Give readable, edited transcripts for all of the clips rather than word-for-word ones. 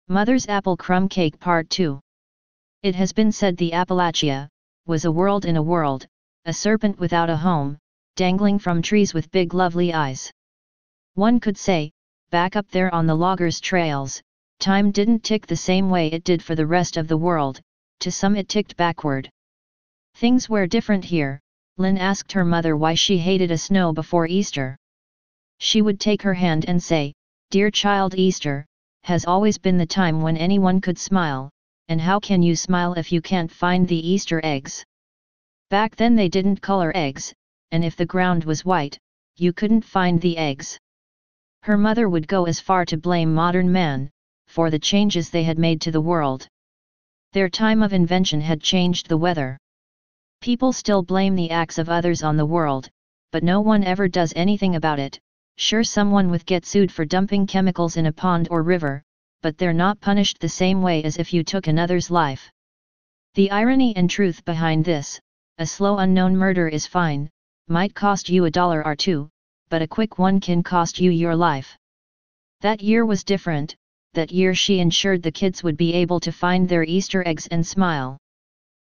Mother's Apple Crumb Cake Part 2. It has been said the Appalachia was a world in a world, a serpent without a home, dangling from trees with big lovely eyes. One could say, back up there on the loggers' trails, time didn't tick the same way it did for the rest of the world, to some it ticked backward. Things were different here. Lynn asked her mother why she hated a snow before Easter. She would take her hand and say, "Dear child, Easter has always been the time when anyone could smile, and how can you smile if you can't find the Easter eggs? Back then they didn't color eggs, and if the ground was white, you couldn't find the eggs." Her mother would go as far to blame modern man for the changes they had made to the world. Their time of invention had changed the weather. People still blame the acts of others on the world, but no one ever does anything about it. Sure, someone would get sued for dumping chemicals in a pond or river, but they're not punished the same way as if you took another's life. The irony and truth behind this: a slow unknown murder is fine, might cost you $1 or $2, but a quick one can cost you your life. That year was different. That year she ensured the kids would be able to find their Easter eggs and smile.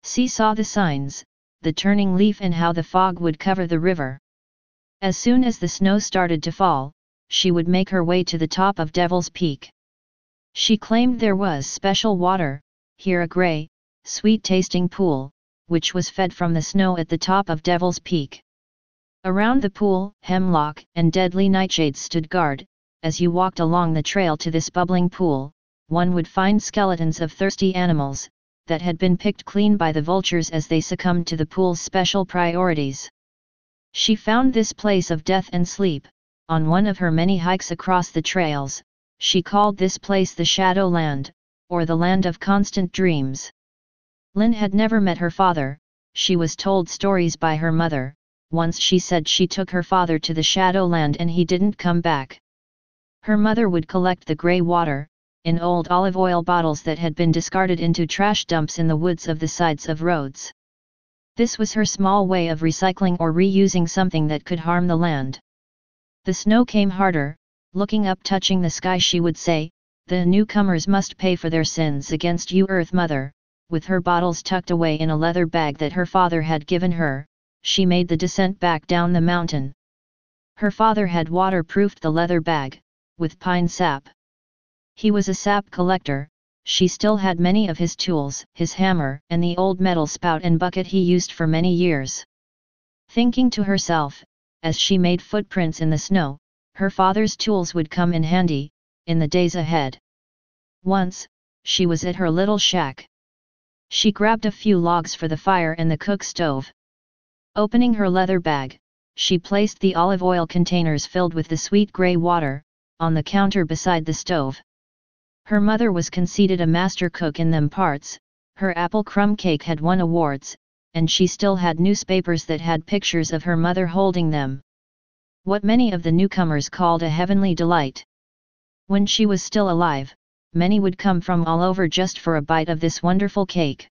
She saw the signs, the turning leaf, and how the fog would cover the river. As soon as the snow started to fall, she would make her way to the top of Devil's Peak. She claimed there was special water, here a gray, sweet-tasting pool, which was fed from the snow at the top of Devil's Peak. Around the pool, hemlock and deadly nightshades stood guard. As you walked along the trail to this bubbling pool, one would find skeletons of thirsty animals that had been picked clean by the vultures as they succumbed to the pool's special priorities. She found this place of death and sleep on one of her many hikes across the trails. She called this place the Shadowland, or the Land of Constant Dreams. Lynn had never met her father. She was told stories by her mother. Once she said she took her father to the Shadowland and he didn't come back. Her mother would collect the gray water in old olive oil bottles that had been discarded into trash dumps in the woods of the sides of roads. This was her small way of recycling or reusing something that could harm the land. The snow came harder. Looking up, touching the sky, she would say, "The newcomers must pay for their sins against you, Earth Mother." With her bottles tucked away in a leather bag that her father had given her, she made the descent back down the mountain. Her father had waterproofed the leather bag with pine sap. He was a sap collector. She still had many of his tools, his hammer and the old metal spout and bucket he used for many years. Thinking to herself, as she made footprints in the snow, her father's tools would come in handy in the days ahead. Once, she was at her little shack. She grabbed a few logs for the fire and the cook stove. Opening her leather bag, she placed the olive oil containers filled with the sweet gray water on the counter beside the stove. Her mother was conceded a master cook in them parts. Her apple crumb cake had won awards, and she still had newspapers that had pictures of her mother holding them. What many of the newcomers called a heavenly delight. When she was still alive, many would come from all over just for a bite of this wonderful cake.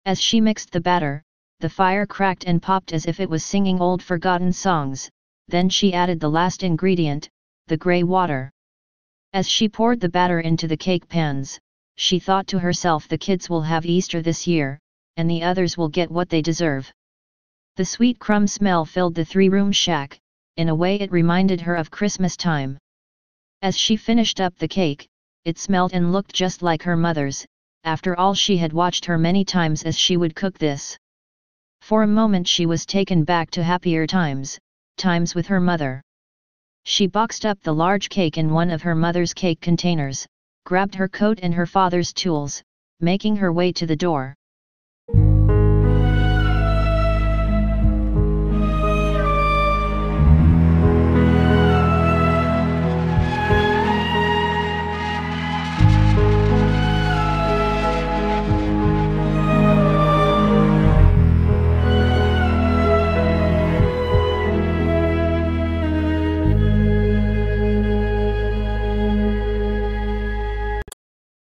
As she mixed the batter, the fire cracked and popped as if it was singing old forgotten songs. Then she added the last ingredient, the gray water. As she poured the batter into the cake pans, she thought to herself, the kids will have Easter this year, and the others will get what they deserve. The sweet crumb smell filled the three-room shack. In a way it reminded her of Christmas time. As she finished up the cake, it smelled and looked just like her mother's. After all, she had watched her many times as she would cook this. For a moment she was taken back to happier times with her mother. She boxed up the large cake in one of her mother's cake containers, grabbed her coat and her father's tools, making her way to the door.